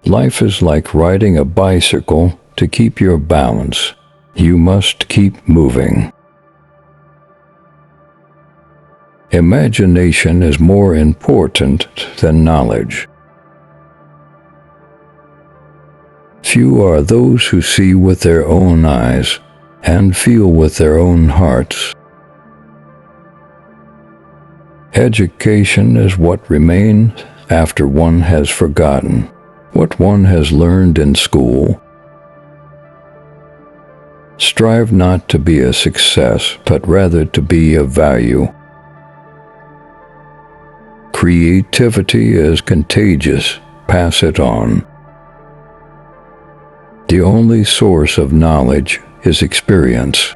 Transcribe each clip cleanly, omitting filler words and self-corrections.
Life is like riding a bicycle. To keep your balance, you must keep moving. Imagination is more important than knowledge. Few are those who see with their own eyes and feel with their own hearts. Education is what remains after one has forgotten what one has learned in school. Strive not to be a success, but rather to be of value. Creativity is contagious. Pass it on. The only source of knowledge is experience.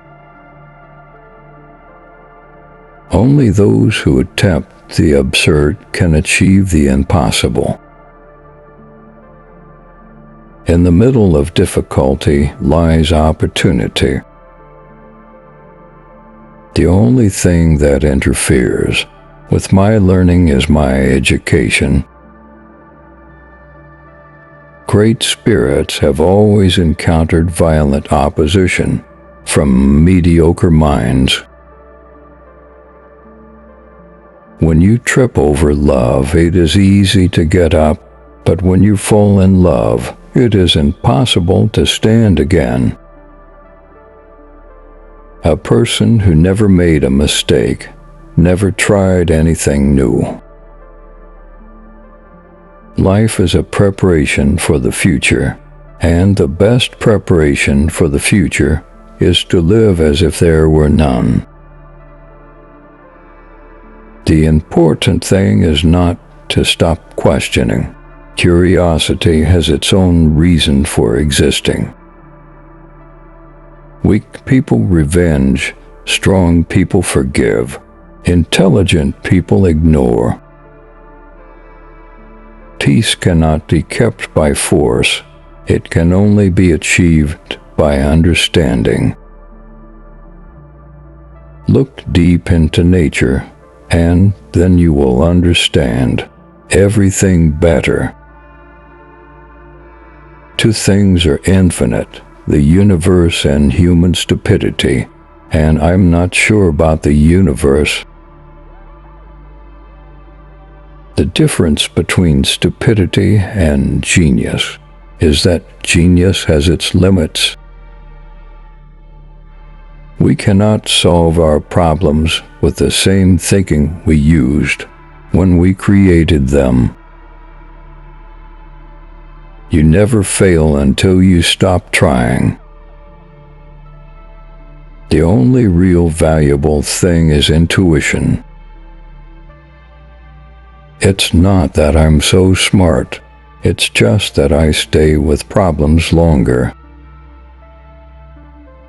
Only those who attempt the absurd can achieve the impossible. In the middle of difficulty lies opportunity. The only thing that interferes with my learning is my education. Great spirits have always encountered violent opposition from mediocre minds. When you trip over love, it is easy to get up, but when you fall in love, it is impossible to stand again. A person who never made a mistake never tried anything new. Life is a preparation for the future, and the best preparation for the future is to live as if there were none. The important thing is not to stop questioning. Curiosity has its own reason for existing. Weak people revenge, strong people forgive, intelligent people ignore. Peace cannot be kept by force. It can only be achieved by understanding. Look deep into nature, and then you will understand everything better. Two things are infinite, the universe and human stupidity, and I'm not sure about the universe. The difference between stupidity and genius is that genius has its limits. We cannot solve our problems with the same thinking we used when we created them. You never fail until you stop trying. The only real valuable thing is intuition. It's not that I'm so smart, it's just that I stay with problems longer.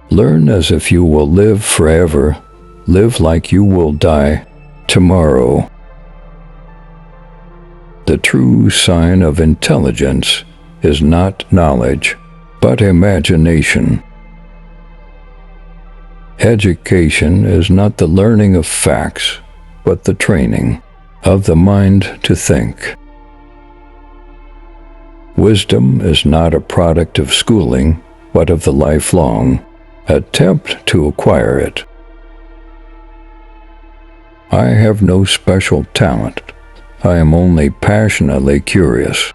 Learn as if you will live forever. Live like you will die tomorrow. The true sign of intelligence is not knowledge, but imagination. Education is not the learning of facts, but the training of the mind to think. Wisdom is not a product of schooling, but of the lifelong attempt to acquire it. I have no special talent. I am only passionately curious.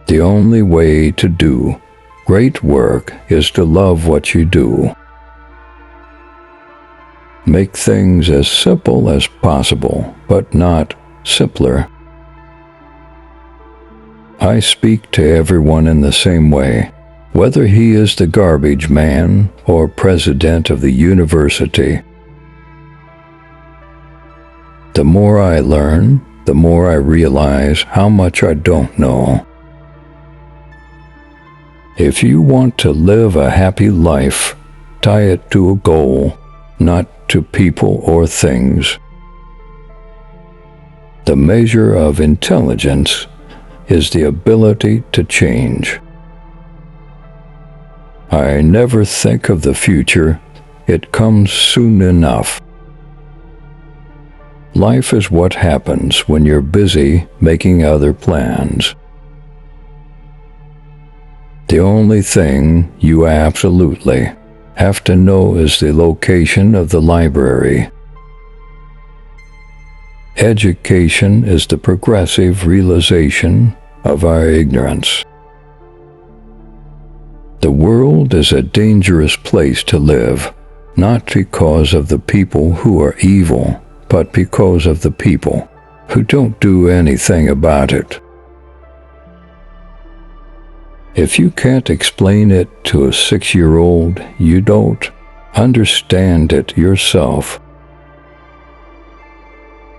The only way to do great work is to love what you do. Make things as simple as possible, but not simpler. I speak to everyone in the same way, whether he is the garbage man or president of the university. The more I learn, the more I realize how much I don't know. If you want to live a happy life, tie it to a goal, not to people or things. The measure of intelligence is the ability to change. I never think of the future. It comes soon enough. Life is what happens when you're busy making other plans. The only thing you absolutely have to know is the location of the library. Education is the progressive realization of our ignorance. The world is a dangerous place to live, not because of the people who are evil, but because of the people who don't do anything about it. If you can't explain it to a 6-year-old, you don't understand it yourself.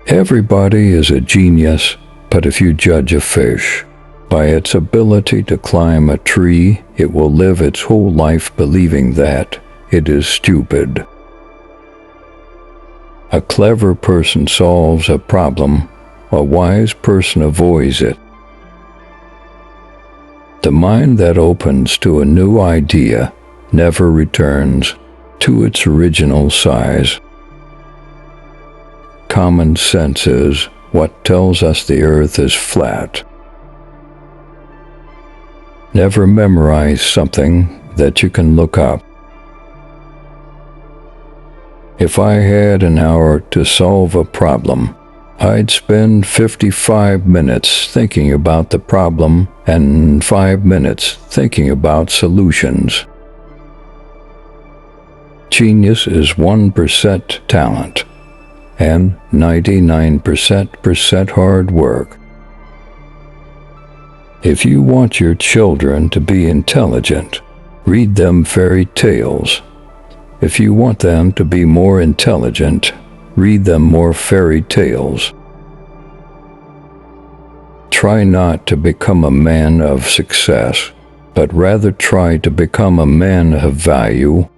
Everybody is a genius, but if you judge a fish by its ability to climb a tree, it will live its whole life believing that it is stupid. A clever person solves a problem, a wise person avoids it. The mind that opens to a new idea never returns to its original size. Common sense is what tells us the earth is flat. Never memorize something that you can look up. If I had an hour to solve a problem, I'd spend 55 minutes thinking about the problem and 5 minutes thinking about solutions. Genius is 1% talent and 99% hard work. If you want your children to be intelligent, read them fairy tales. If you want them to be more intelligent, read them more fairy tales. Try not to become a man of success, but rather try to become a man of value